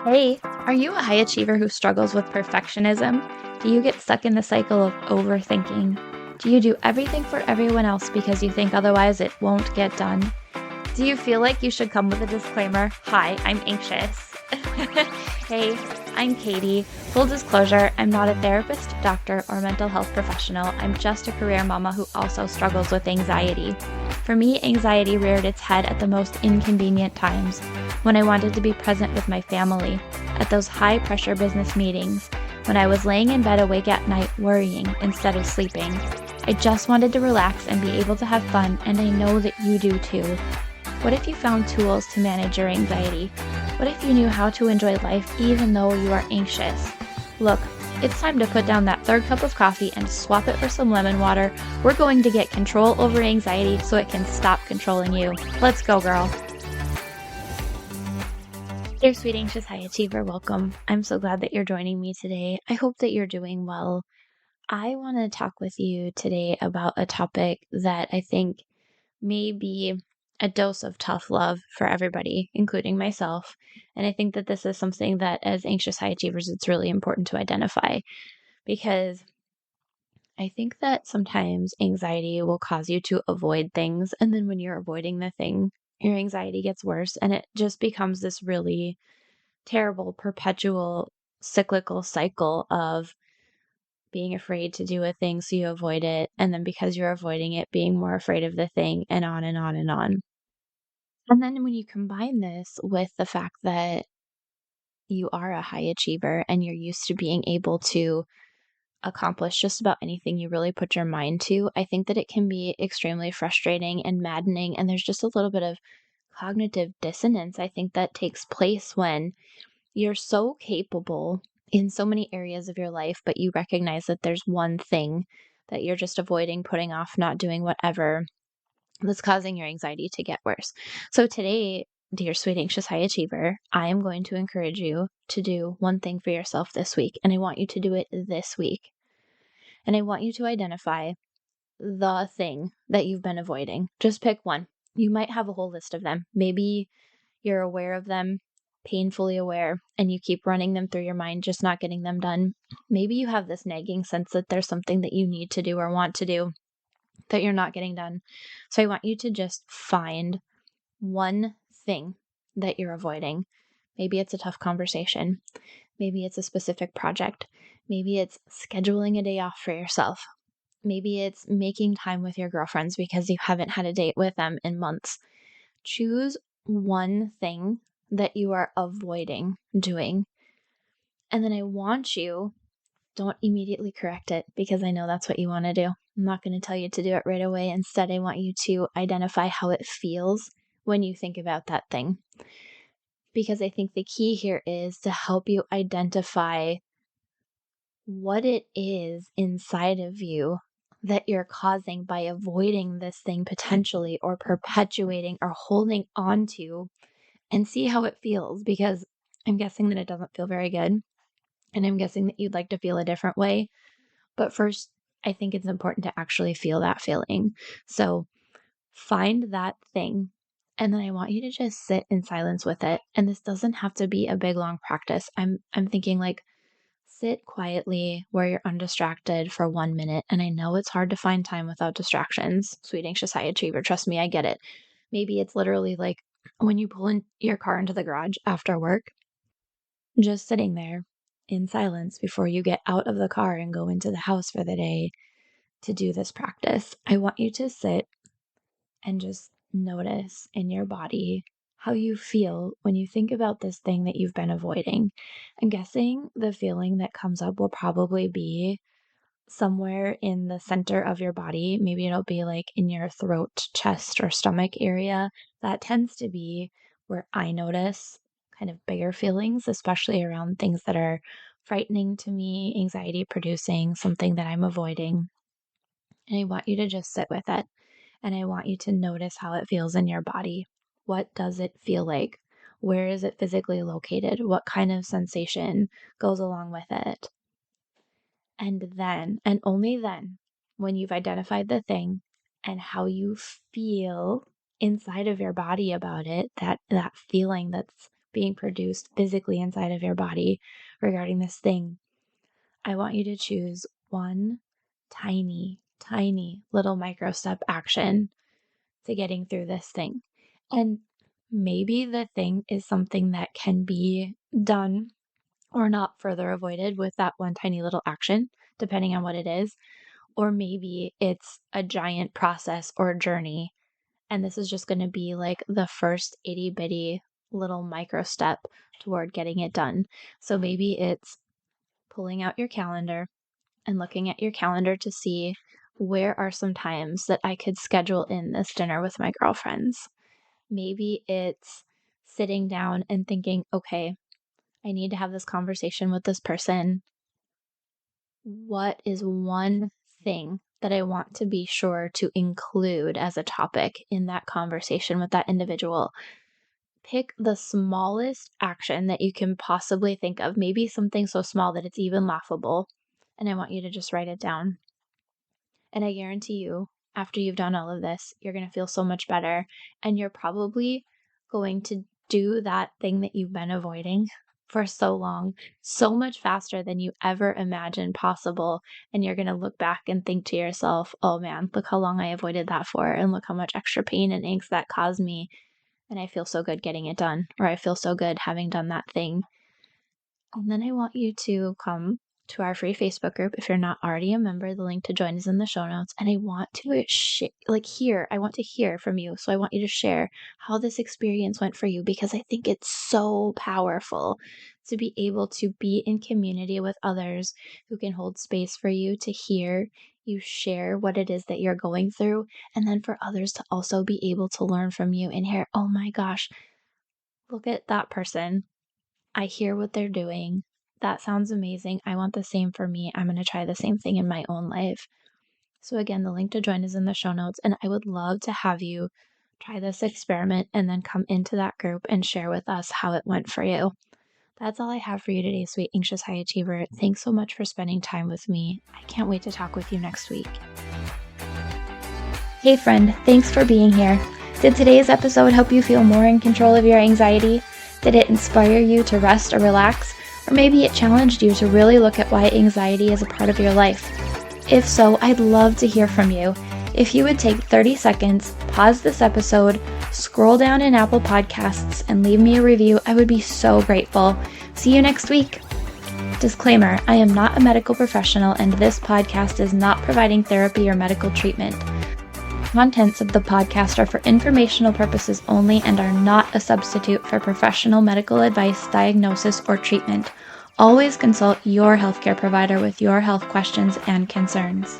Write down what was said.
Hey, are you a high achiever who struggles with perfectionism? Do you get stuck in the cycle of overthinking? Do you do everything for everyone else because you think otherwise it won't get done? Do you feel like you should come with a disclaimer? Hi, I'm anxious. Hey, I'm Katy. Full disclosure, I'm not a therapist, doctor, or mental health professional. I'm just a career mama who also struggles with anxiety. For me, anxiety reared its head at the most inconvenient times, when I wanted to be present with my family, at those high pressure business meetings, when I was laying in bed awake at night worrying instead of sleeping. I just wanted to relax and be able to have fun, and I know that you do too. What if you found tools to manage your anxiety? What if you knew how to enjoy life even though you are anxious? Look, it's time to put down that third cup of coffee and swap it for some lemon water. We're going to get control over anxiety so it can stop controlling you. Let's go, girl. Dear sweet anxious high achiever, welcome. I'm so glad that you're joining me today. I hope that you're doing well. I want to talk with you today about a topic that I think may be a dose of tough love for everybody, including myself. And I think that this is something that, as anxious high achievers, it's really important to identify because I think that sometimes anxiety will cause you to avoid things. And then when you're avoiding the thing, your anxiety gets worse and it just becomes this really terrible, perpetual, cyclical cycle of being afraid to do a thing so you avoid it. And then because you're avoiding it, being more afraid of the thing, and on and on and on. And then when you combine this with the fact that you are a high achiever and you're used to being able to accomplish just about anything you really put your mind to, I think that it can be extremely frustrating and maddening. And there's just a little bit of cognitive dissonance, I think, that takes place when you're so capable in so many areas of your life, but you recognize that there's one thing that you're just avoiding, putting off, not doing, whatever, that's causing your anxiety to get worse. So today, dear sweet anxious high achiever, I am going to encourage you to do one thing for yourself this week, and I want you to do it this week. And I want you to identify the thing that you've been avoiding. Just pick one. You might have a whole list of them. Maybe you're aware of them, painfully aware, and you keep running them through your mind, just not getting them done. Maybe you have this nagging sense that there's something that you need to do or want to do that you're not getting done. So I want you to just find one thing that you're avoiding. Maybe it's a tough conversation. Maybe it's a specific project. Maybe it's scheduling a day off for yourself. Maybe it's making time with your girlfriends because you haven't had a date with them in months. Choose one thing that you are avoiding doing. And then I want you, don't immediately correct it because I know that's what you want to do. I'm not going to tell you to do it right away. Instead, I want you to identify how it feels when you think about that thing. Because I think the key here is to help you identify what it is inside of you that you're causing by avoiding this thing potentially, or perpetuating or holding on to, and see how it feels, because I'm guessing that it doesn't feel very good. And I'm guessing that you'd like to feel a different way. But first, I think it's important to actually feel that feeling. So find that thing. And then I want you to just sit in silence with it. And this doesn't have to be a big long practice. I'm thinking like sit quietly where you're undistracted for 1 minute. And I know it's hard to find time without distractions. Sweet anxious high achiever, trust me, I get it. Maybe it's literally like when you pull in your car into the garage after work, just sitting there in silence before you get out of the car and go into the house for the day to do this practice. I want you to sit and just notice in your body how you feel when you think about this thing that you've been avoiding. I'm guessing the feeling that comes up will probably be somewhere in the center of your body. Maybe it'll be like in your throat, chest, or stomach area. That tends to be where I notice kind of bigger feelings, especially around things that are frightening to me, anxiety producing, something that I'm avoiding. And I want you to just sit with it. And I want you to notice how it feels in your body. What does it feel like? Where is it physically located? What kind of sensation goes along with it? And then, and only then, when you've identified the thing and how you feel inside of your body about it, that feeling that's being produced physically inside of your body regarding this thing, I want you to choose one tiny, tiny little micro step action to getting through this thing. And maybe the thing is something that can be done or not further avoided with that one tiny little action, depending on what it is. Or maybe it's a giant process or journey, and this is just going to be like the first itty bitty little micro step toward getting it done. So maybe it's pulling out your calendar and looking at your calendar to see where are some times that I could schedule in this dinner with my girlfriends. Maybe it's sitting down and thinking, okay, I need to have this conversation with this person. What is one thing that I want to be sure to include as a topic in that conversation with that individual? Pick the smallest action that you can possibly think of, maybe something so small that it's even laughable, and I want you to just write it down. And I guarantee you, after you've done all of this, you're going to feel so much better, and you're probably going to do that thing that you've been avoiding for so long, so much faster than you ever imagined possible. And you're going to look back and think to yourself, oh man, look how long I avoided that for, and look how much extra pain and angst that caused me. And I feel so good getting it done, or I feel so good having done that thing. And then I want you to come to our free Facebook group. If you're not already a member, the link to join is in the show notes. And I want to I want to hear from you. So I want you to share how this experience went for you, because I think it's so powerful to be able to be in community with others who can hold space for you to hear you share what it is that you're going through. And then for others to also be able to learn from you and hear, oh my gosh, look at that person. I hear what they're doing. That sounds amazing. I want the same for me. I'm going to try the same thing in my own life. So again, the link to join is in the show notes, and I would love to have you try this experiment and then come into that group and share with us how it went for you. That's all I have for you today, sweet anxious high achiever. Thanks so much for spending time with me. I can't wait to talk with you next week. Hey friend, thanks for being here. Did today's episode help you feel more in control of your anxiety? Did it inspire you to rest or relax? Or maybe it challenged you to really look at why anxiety is a part of your life? If so, I'd love to hear from you. If you would take 30 seconds, pause this episode, scroll down in Apple Podcasts, and leave me a review, I would be so grateful. See you next week. Disclaimer, I am not a medical professional, and this podcast is not providing therapy or medical treatment. Contents of the podcast are for informational purposes only and are not a substitute for professional medical advice, diagnosis, or treatment. Always consult your healthcare provider with your health questions and concerns.